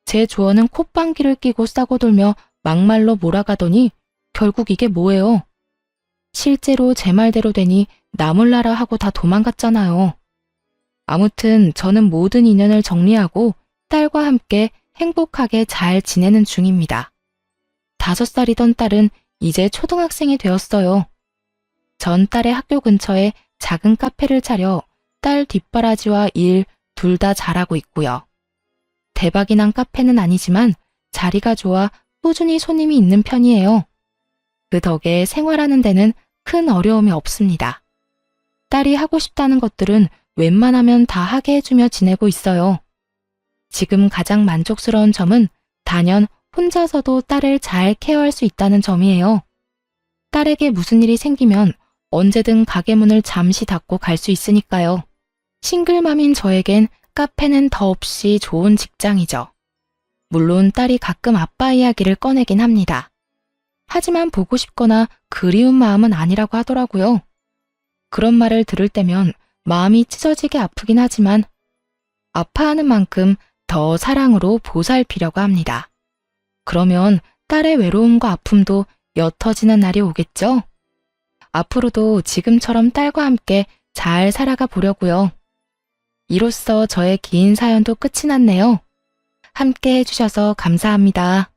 제 조언은 콧방귀를 끼고 싸고 돌며 막말로 몰아가더니 결국 이게 뭐예요? 실제로 제 말대로 되니 나몰라라 하고 다 도망갔잖아요. 아무튼 저는 모든 인연을 정리하고 딸과 함께 행복하게 잘 지내는 중입니다. 5살이던 딸은 이제 초등학생이 되었어요. 전 딸의 학교 근처에 작은 카페를 차려 딸 뒷바라지와 일 둘 다 잘하고 있고요. 대박이 난 카페는 아니지만 자리가 좋아 꾸준히 손님이 있는 편이에요. 그 덕에 생활하는 데는 큰 어려움이 없습니다. 딸이 하고 싶다는 것들은 웬만하면 다 하게 해주며 지내고 있어요. 지금 가장 만족스러운 점은 단연 혼자서도 딸을 잘 케어할 수 있다는 점이에요. 딸에게 무슨 일이 생기면 언제든 가게 문을 잠시 닫고 갈 수 있으니까요. 싱글맘인 저에겐 카페는 더없이 좋은 직장이죠. 물론 딸이 가끔 아빠 이야기를 꺼내긴 합니다. 하지만 보고 싶거나 그리운 마음은 아니라고 하더라고요. 그런 말을 들을 때면 마음이 찢어지게 아프긴 하지만 아파하는 만큼 더 사랑으로 보살피려고 합니다. 그러면 딸의 외로움과 아픔도 옅어지는 날이 오겠죠? 앞으로도 지금처럼 딸과 함께 잘 살아가 보려고요. 이로써 저의 긴 사연도 끝이 났네요. 함께 해주셔서 감사합니다.